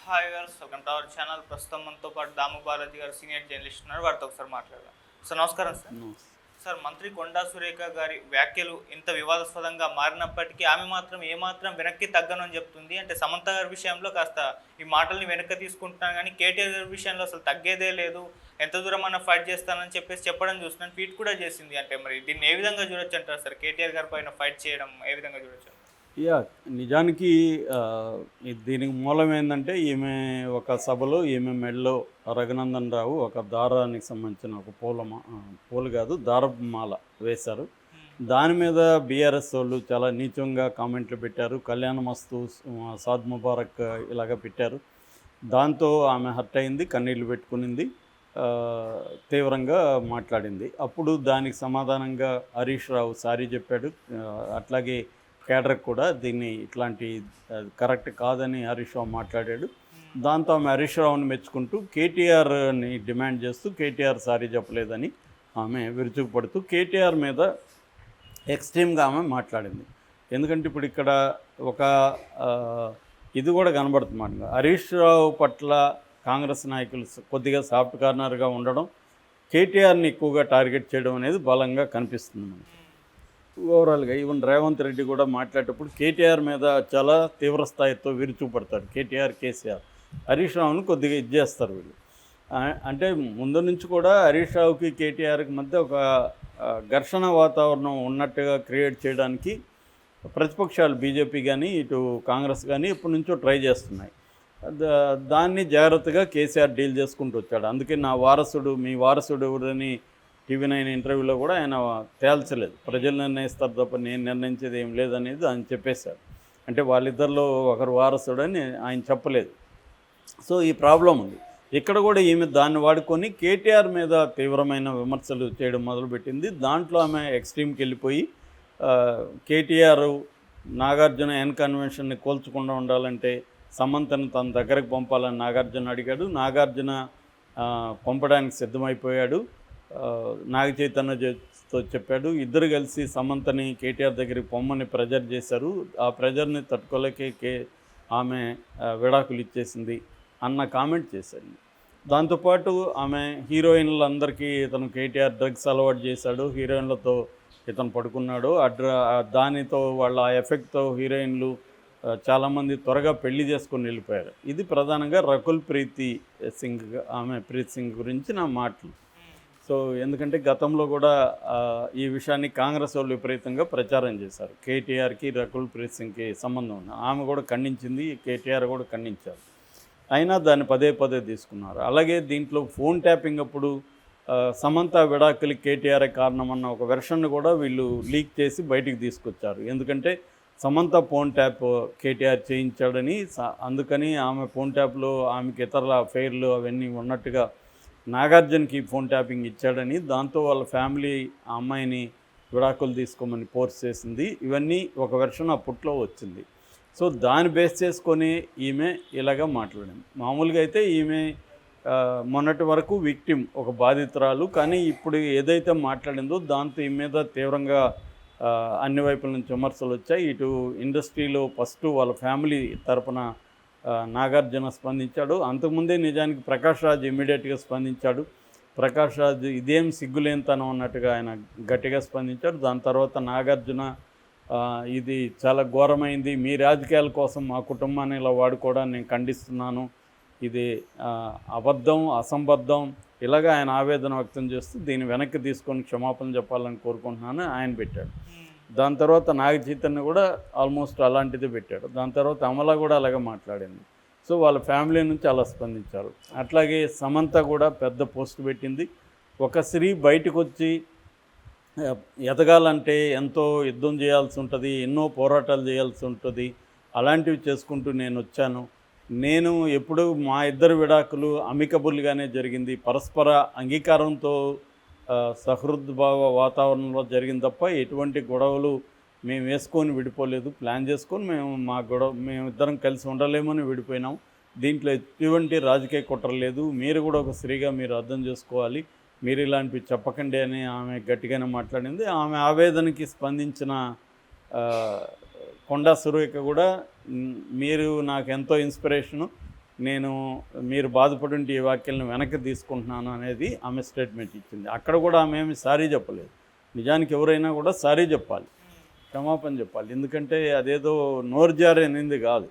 Hi గారు, welcome to our channel. ప్రస్తుతం మనతో పాటు దాము బాలాజీ గారు సీనియర్ జర్నలిస్ట్ ఉన్నారు. వారితో ఒకసారి మాట్లాడదాం. సార్ నమస్కారం సార్. నమస్తే. సార్, మంత్రి కొండా సురేఖ గారి వ్యాఖ్యలు ఇంత వివాదాస్పదంగా మారినప్పటికీ ఆమె మాత్రం ఏమాత్రం వెనక్కి తగ్గను అని చెప్తుంది. అంటే సమంత గారి విషయంలో కాస్త ఈ మాటల్ని వెనక్కి తీసుకుంటున్నాను, కానీ కేటీఆర్ గారి విషయంలో అసలు తగ్గేదే లేదు, ఎంత దూరం అన్న ఫైట్ చేస్తానని చెప్పేసి చెప్పడం చూస్తున్నాను. ట్వీట్ కూడా చేసింది. అంటే మరి దీన్ని ఏ విధంగా చూడొచ్చు అంటారు సార్? కేటీఆర్ గారి పైన ఫైట్ చేయడం ఏ విధంగా చూడొచ్చు? నిజానికి దీనికి మూలం ఏంటంటే ఈమె ఒక సభలో ఈమె మెడలో రఘునందన్ రావు ఒక దారానికి సంబంధించిన ఒక పూలు కాదు దారపు మాల వేశారు. దాని మీద బీఆర్ఎస్ వాళ్ళు చాలా నీచంగా కామెంట్లు పెట్టారు. కళ్యాణమస్తు, సాద్ ముబారక్ ఇలాగ పెట్టారు. దాంతో ఆమె హర్ట్ అయింది, కన్నీళ్లు పెట్టుకునింది, తీవ్రంగా మాట్లాడింది. అప్పుడు దానికి సమాధానంగా హరీష్ రావు సారీ చెప్పాడు. అట్లాగే కేడర్కి కూడా దీన్ని ఇట్లాంటి కరెక్ట్ కాదని హరీష్ రావు మాట్లాడాడు. దాంతో ఆమె హరీష్ రావుని మెచ్చుకుంటూ కేటీఆర్ని డిమాండ్ చేస్తూ కేటీఆర్ సారీ చెప్పలేదని ఆమె విరుచుకుపడుతూ కేటీఆర్ మీద ఎక్స్ట్రీమ్గా ఆమె మాట్లాడింది. ఎందుకంటే ఇప్పుడు ఇక్కడ ఒక ఇది కూడా కనబడుతుంది. హరీష్ రావు పట్ల కాంగ్రెస్ నాయకులు కొద్దిగా సాఫ్ట్ కార్నర్గా ఉండడం, కేటీఆర్ని ఎక్కువగా టార్గెట్ చేయడం అనేది బలంగా కనిపిస్తుంది మనకి. ఓవరాల్గా ఈవెన్ రేవంత్ రెడ్డి కూడా మాట్లాడేటప్పుడు కేటీఆర్ మీద చాలా తీవ్ర స్థాయితో విరుచుకుపడతాడు. కేసీఆర్ హరీష్ రావును కొద్దిగా ఇది చేస్తారు వీళ్ళు. అంటే ముందు నుంచి కూడా హరీష్ రావుకి కేటీఆర్కి మధ్య ఒక ఘర్షణ వాతావరణం ఉన్నట్టుగా క్రియేట్ చేయడానికి ప్రతిపక్షాలు బీజేపీ కానీ ఇటు కాంగ్రెస్ కానీ ఇప్పటి నుంచో ట్రై చేస్తున్నాయి. దాన్ని జాగ్రత్తగా కేసీఆర్ డీల్ చేసుకుంటూ వచ్చాడు. అందుకే మీ వారసుడు ఎవరని TV9 ఇంటర్వ్యూలో కూడా ఆయన తేల్చలేదు. ప్రజలు నిర్ణయిస్తారు తప్ప నేను నిర్ణయించేది ఏం లేదనేది ఆయన చెప్పేశాడు. అంటే వాళ్ళిద్దరిలో ఒకరు వారసుడని ఆయన చెప్పలేదు. సో ఈ ప్రాబ్లం ఉంది. ఇక్కడ కూడా ఈమె దాన్ని వాడుకొని కేటీఆర్ మీద తీవ్రమైన విమర్శలు చేయడం మొదలుపెట్టింది. దాంట్లో ఆమె ఎక్స్ట్రీమ్కి వెళ్ళిపోయి కేటీఆర్ నాగార్జున కన్వెన్షన్ని కోల్చకుండా ఉండాలంటే సమంతను తన దగ్గరకు పంపాలని నాగార్జున అడిగాడు. నాగార్జున పంపడానికి సిద్ధమైపోయాడు. నాగ చైతన్యతో చెప్పాడు. ఇద్దరు కలిసి సమంతని కేటీఆర్ దగ్గరికి పొమ్మని ప్రెజర్ చేశారు. ఆ ప్రెజర్ని తట్టుకోలేకే ఆమె విడాకులు ఇచ్చేసింది అన్న కామెంట్ చేశాడు. దాంతోపాటు ఆమె హీరోయిన్లందరికీ ఇతను కేటీఆర్ డ్రగ్స్ అలవాటు చేశాడు, హీరోయిన్లతో ఇతను పడుకున్నాడు. దానితో వాళ్ళ ఆ ఎఫెక్ట్తో హీరోయిన్లు చాలామంది త్వరగా పెళ్లి చేసుకొని వెళ్ళిపోయారు. ఇది ప్రధానంగా రకుల్ ప్రీత్ సింగ్ గురించి నా మాటలు. సో ఎందుకంటే గతంలో కూడా ఈ విషయాన్ని కాంగ్రెస్ వాళ్ళు విపరీతంగా ప్రచారం చేశారు. కేటీఆర్కి రకుల్ ప్రీత్ సింగ్కి సంబంధం ఉంది. ఆమె కూడా ఖండించింది, కేటీఆర్ కూడా ఖండించారు. అయినా దాన్ని పదే తీసుకున్నారు. అలాగే దీంట్లో ఫోన్ ట్యాపింగ్ అప్పుడు సమంత విడాకులు కేటీఆర్ కారణమన్న ఒక వెర్షన్ను కూడా వీళ్ళు లీక్ చేసి బయటికి తీసుకొచ్చారు. ఎందుకంటే సమంత ఫోన్ ట్యాప్ కేటీఆర్ చేయించాడని, అందుకని ఆమె ఫోన్ ట్యాప్లో ఆమెకి ఇతరుల అఫైర్లు అవన్నీ ఉన్నట్టుగా నాగార్జునకి ఫోన్ ట్యాపింగ్ ఇచ్చాడని, దాంతో వాళ్ళ ఫ్యామిలీ ఆ అమ్మాయిని విడాకులు తీసుకోమని ఫోర్స్ చేసింది. ఇవన్నీ ఒక వెర్షన్ అప్పట్లో వచ్చింది. సో దాన్ని బేస్ చేసుకొని ఈమె ఇలాగా మాట్లాడింది. మామూలుగా అయితే ఈమె మొన్నటి వరకు విక్టిమ్, ఒక బాధితురాలు. కానీ ఇప్పుడు ఏదైతే మాట్లాడిందో దాంతో ఈమె మీద తీవ్రంగా అన్ని వైపుల నుంచి విమర్శలు వచ్చాయి. ఇటు ఇండస్ట్రీలో ఫస్ట్ వాళ్ళ ఫ్యామిలీ తరపున నాగార్జున స్పందించాడు. అంతకుముందే నిజానికి ప్రకాష్ రాజ్ ఇమ్మీడియట్గా స్పందించాడు. ప్రకాష్ రాజ్ ఇదేం సిగ్గులేనితనం అన్నట్టుగా ఆయన గట్టిగా స్పందించాడు. దాని తర్వాత నాగార్జున ఇది చాలా ఘోరమైంది, మీ రాజకీయాల కోసం మా కుటుంబాన్ని ఇలా వాడుకోవడాన్ని నేను ఖండిస్తున్నాను, ఇది అబద్ధం, అసంబద్ధం, ఇలాగ ఆయన ఆవేదన వ్యక్తం చేస్తూ దీన్ని వెనక్కి తీసుకొని క్షమాపణ చెప్పాలని కోరుకుంటున్నాను ఆయన పెట్టాడు. దాని తర్వాత నాగ చైతన్య కూడా ఆల్మోస్ట్ అలాంటిది పెట్టాడు. దాని తర్వాత అమల కూడా అలాగే మాట్లాడింది. సో వాళ్ళ ఫ్యామిలీ నుంచి అలా స్పందించారు. అట్లాగే సమంత కూడా పెద్ద పోస్ట్ పెట్టింది. ఒక స్త్రీ బయటకు వచ్చి ఎదగాలంటే ఎంతో యుద్ధం చేయాల్సి ఉంటుంది, ఎన్నో పోరాటాలు చేయాల్సి ఉంటుంది, అలాంటివి చేసుకుంటూ నేను వచ్చాను. నేను ఎప్పుడు మా ఇద్దరు విడాకులు అమికబుల్గానే జరిగింది, పరస్పర అంగీకారంతో సహృద్భావ వాతావరణంలో జరిగింది తప్ప ఎటువంటి గొడవలు మేము వేసుకొని విడిపోలేదు. ప్లాన్ చేసుకొని మేమిద్దరం కలిసి ఉండలేమని విడిపోయినాం. దీంట్లో ఎటువంటి రాజకీయ కుట్ర లేదు, మీరు కూడా ఒక స్త్రీగా మీరు అర్థం చేసుకోవాలి, మీరు ఇలాంటివి చెప్పకండి అని ఆమె గట్టిగానే మాట్లాడింది. ఆమె ఆవేదనకి స్పందించిన కొండా సురేఖ కూడా మీరు నాకు ఎంతో ఇన్స్పిరేషను, నేను మీరు బాధపడుంటే ఈ వ్యాఖ్యలను వెనక్కి తీసుకుంటున్నాను అనేది ఆమె స్టేట్మెంట్ ఇచ్చింది. అక్కడ కూడా ఆమె ఏమి సారీ చెప్పలేదు. నిజానికి ఎవరైనా కూడా సారీ చెప్పాలి, క్షమాపణ చెప్పాలి. ఎందుకంటే అదేదో నోరు జారనింది కాదు.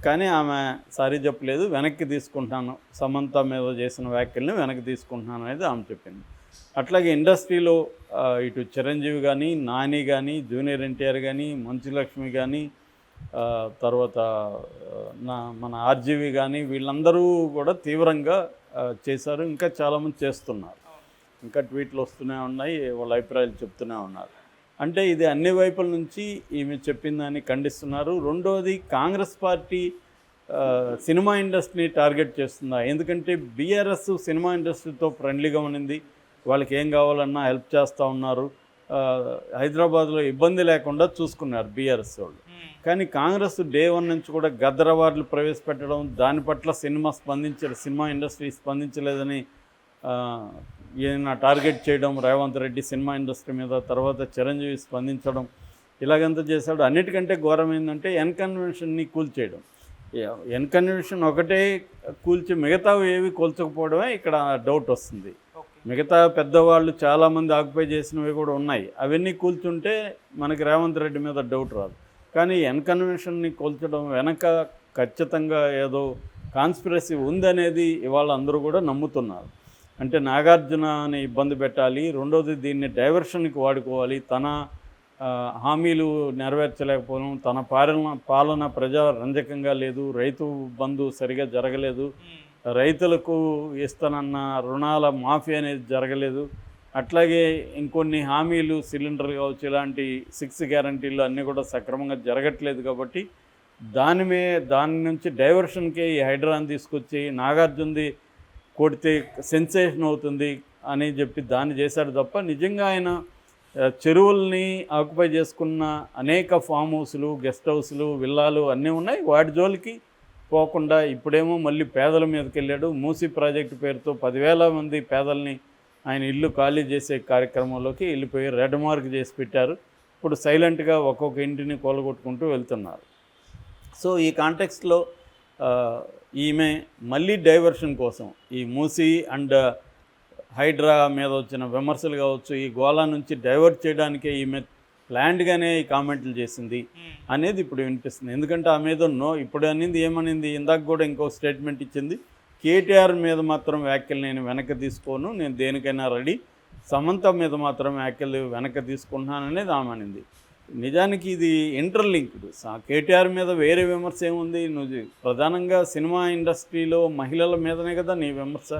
కానీ ఆమె సారీ చెప్పలేదు, వెనక్కి తీసుకుంటున్నాను, సమంత మీద చేసిన వ్యాఖ్యల్ని వెనక్కి తీసుకుంటున్నాను అనేది ఆమె చెప్పింది. అట్లాగే ఇండస్ట్రీలో ఇటు చిరంజీవి కానీ, నాని కానీ, జూనియర్ ఎన్టీఆర్ కానీ, మంచులక్ష్మి కానీ, తర్వాత మన ఆర్జీవి కానీ, వీళ్ళందరూ కూడా తీవ్రంగా చేశారు. ఇంకా చాలామంది చేస్తున్నారు, ఇంకా ట్వీట్లు వస్తూనే ఉన్నాయి, వాళ్ళ అభిప్రాయాలు చెప్తూనే ఉన్నారు. అంటే ఇది అన్ని వైపుల నుంచి ఈమె చెప్పిందని ఖండిస్తున్నారు. రెండోది, కాంగ్రెస్ పార్టీ సినిమా ఇండస్ట్రీని టార్గెట్ చేస్తుందా? ఎందుకంటే బీఆర్ఎస్ సినిమా ఇండస్ట్రీతో ఫ్రెండ్లీగా ఉన్నింది, వాళ్ళకి ఏం కావాలన్నా హెల్ప్ చేస్తూ ఉన్నారు, హైదరాబాద్లో ఇబ్బంది లేకుండా చూసుకున్నారు బీఆర్ఎస్ వాళ్ళు. కానీ కాంగ్రెస్ డే 1 నుంచి కూడా గద్దర్ అవార్డులు ప్రవేశపెట్టడం, దాని పట్ల సినిమా ఇండస్ట్రీ స్పందించలేదని ఈయన టార్గెట్ చేయడం, రేవంత్ రెడ్డి సినిమా ఇండస్ట్రీ మీద, తర్వాత చిరంజీవి స్పందించడం, ఇలాగంతా చేశాడు. అన్నిటికంటే ఘోరం ఏంటంటే ఎన్కన్వెన్షన్ని కూల్చేయడం. ఎన్కన్వెన్షన్ ఒకటే కూల్చి మిగతావి ఏవి కూల్చకపోవడమే ఇక్కడ డౌట్ వస్తుంది. మిగతా పెద్దవాళ్ళు చాలామంది ఆక్యుపై చేసినవి కూడా ఉన్నాయి, అవన్నీ కూల్చుంటే మనకి రేవంత్ రెడ్డి మీద డౌట్ రాదు. కానీ ఎన్కన్వెన్షన్ని కూల్చడం వెనక ఖచ్చితంగా ఏదో కాన్స్పిరసీ ఉందనేది ఇవాళ అందరూ కూడా నమ్ముతున్నారు. అంటే నాగార్జునని ఇబ్బంది పెట్టాలి, రెండోది దీన్ని డైవర్షన్కి వాడుకోవాలి, తన హామీలు నెరవేర్చలేకపోవడం, తన పాలన ప్రజారంజకంగా లేదు, రైతు బంధు సరిగా జరగలేదు, రైతులకు ఇస్తానన్న రుణాల మాఫీ అనేది జరగలేదు, అట్లాగే ఇంకొన్ని హామీలు సిలిండర్ కావచ్చు, ఇలాంటి 6 గ్యారంటీలు అన్నీ కూడా సక్రమంగా జరగట్లేదు. కాబట్టి దాని నుంచి డైవర్షన్కి ఈ హైడ్రాని తీసుకొచ్చి నాగార్జునది కొడితే సెన్సేషన్ అవుతుంది అని చెప్పి దాన్ని చేశాడు తప్ప, నిజంగా ఆయన చెరువుల్ని ఆక్యుపై చేసుకున్న అనేక ఫామ్ హౌస్లు, గెస్ట్ హౌస్లు, విల్లాలు అన్నీ ఉన్నాయి, వాటి జోలికి పోకుండా ఇప్పుడేమో మళ్ళీ పేదల మీదకి వెళ్ళాడు. మూసీ ప్రాజెక్టు పేరుతో 10,000 మంది పేదల్ని ఆయన ఇల్లు ఖాళీ చేసే కార్యక్రమంలోకి వెళ్ళిపోయి రెడ్ మార్క్ చేసి పెట్టారు. ఇప్పుడు సైలెంట్గా ఒక్కొక్క ఇంటిని కూలగొట్టుకుంటూ వెళ్తున్నారు. సో ఈ కాంటెక్స్ట్లో ఈమె మళ్ళీ డైవర్షన్ కోసం ఈ మూసీ అండ్ హైడ్రా మీద వచ్చిన విమర్శలు కావచ్చు, ఈ గోళా నుంచి డైవర్ట్ చేయడానికే ఈమె ప్లాండ్గానే ఈ కామెంట్లు చేసింది అనేది ఇప్పుడు వినిపిస్తుంది. ఎందుకంటే ఆమె ఏదో ఇప్పుడు అనింది ఏమనింది, ఇందాక కూడా ఇంకో స్టేట్మెంట్ ఇచ్చింది, కేటీఆర్ మీద మాత్రం వ్యాఖ్యలు నేను వెనక్కి తీసుకోను, నేను దేనికైనా రెడీ, సమంత మీద మాత్రం వ్యాఖ్యలు వెనక్కి తీసుకుంటున్నాను అనేది ఆమె అనింది. నిజానికి ఇది ఇంటర్లింక్డ్. కేటీఆర్ మీద వేరే విమర్శ ఏముంది? నువ్వు ప్రధానంగా సినిమా ఇండస్ట్రీలో మహిళల మీదనే కదా నీ విమర్శ.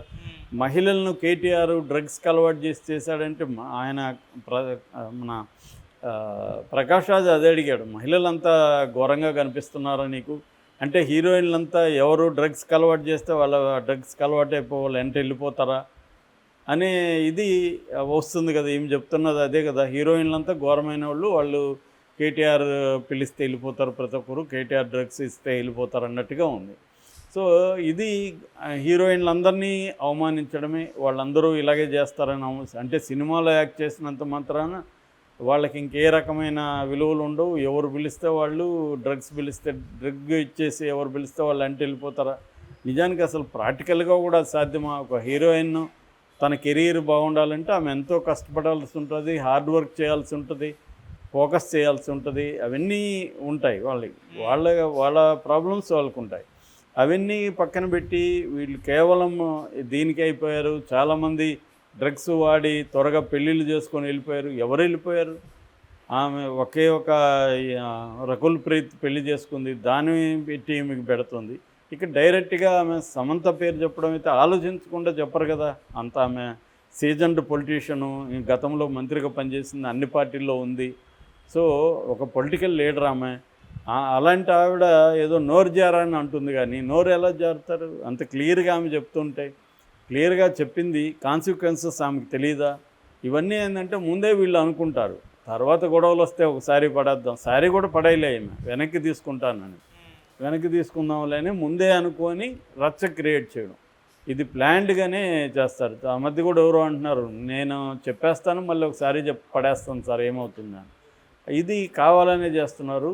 మహిళలను కేటీఆర్ డ్రగ్స్కి అలవాటు చేశాడంటే ఆయన మన ప్రకాష్ రాజ్ అదే అడిగాడు, మహిళలంతా ఘోరంగా కనిపిస్తున్నారా నీకు అంటే, హీరోయిన్లంతా ఎవరు డ్రగ్స్కి అలవాటు చేస్తే వాళ్ళ డ్రగ్స్కి అలవాటు అయిపోవాలి అంటే వెళ్ళిపోతారా అనే ఇది వస్తుంది కదా. ఏం చెప్తున్నది అదే కదా, హీరోయిన్లంతా ఘోరమైన వాళ్ళు కేటీఆర్ పిలిస్తే వెళ్ళిపోతారు, ప్రతి ఒక్కరు కేటీఆర్ డ్రగ్స్ ఇస్తే వెళ్ళిపోతారు అన్నట్టుగా ఉంది. సో ఇది హీరోయిన్లందరినీ అవమానించడమే, వాళ్ళందరూ ఇలాగే చేస్తారని అంటే సినిమాలో యాక్ట్ చేసినంత మాత్రాన వాళ్ళకి ఇంకే రకమైన విలువలు ఉండవు. ఎవరు పిలిస్తే వాళ్ళు డ్రగ్స్ పిలిస్తే డ్రగ్ ఇచ్చేసి ఎవరు పిలిస్తే వాళ్ళు అంటే వెళ్ళిపోతారా? నిజానికి అసలు ప్రాక్టికల్గా కూడా సాధ్యమా? ఒక హీరోయిన్ తన కెరీర్ బాగుండాలంటే ఆమె ఎంతో కష్టపడాల్సి ఉంటుంది, హార్డ్ వర్క్ చేయాల్సి ఉంటుంది, ఫోకస్ చేయాల్సి ఉంటుంది, అవన్నీ ఉంటాయి వాళ్ళ ప్రాబ్లమ్స్ వాళ్ళకు ఉంటాయి. అవన్నీ పక్కన పెట్టి వీళ్ళు కేవలం దీనికి అయిపోయారు. చాలామంది డ్రగ్స్ వాడి త్వరగా పెళ్ళిళ్ళు చేసుకొని వెళ్ళిపోయారు. ఎవరు వెళ్ళిపోయారు? ఆమె ఒకే ఒక రకుల్ ప్రీత్ పెళ్లి చేసుకుంది, దాన్ని పెట్టి మీకు పెడుతుంది. ఇక డైరెక్ట్గా ఆమె సమంత పేరు చెప్పడం అయితే ఆలోచించకుండా చెప్పరు కదా. అంత ఆమె సీజన్డ్ పొలిటీషియను, గతంలో మంత్రిగా పనిచేసింది, అన్ని పార్టీల్లో ఉంది. సో ఒక పొలిటికల్ లీడర్ ఆమె. అలాంటి ఆవిడ ఏదో నోరు జారని అంటుంది, కానీ నోరు ఎలా జారుతారు? అంత క్లియర్గా ఆమె చెప్తుంటే, క్లియర్గా చెప్పింది, కాన్సిక్వెన్సెస్ ఆమెకు తెలియదా? ఇవన్నీ ఏంటంటే ముందే వీళ్ళు అనుకుంటారు, తర్వాత గొడవలు వస్తే ఒకసారి పడేద్దాం, సారీ కూడా పడేయలే ఆమె, వెనక్కి తీసుకుంటానని, వెనక్కి తీసుకుందాంలేని ముందే అనుకొని రచ్చ క్రియేట్ చేయడం, ఇది ప్లాన్డ్గానే చేస్తారు. ఆ మధ్య కూడా ఎవరో అంటున్నారు, నేను చెప్పేస్తాను మళ్ళీ ఒకసారి పడేస్తాను సార్ ఏమవుతుందని. ఇది కావాలనే చేస్తున్నారు.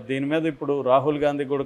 దీని మీద ఇప్పుడు రాహుల్ గాంధీ కూడా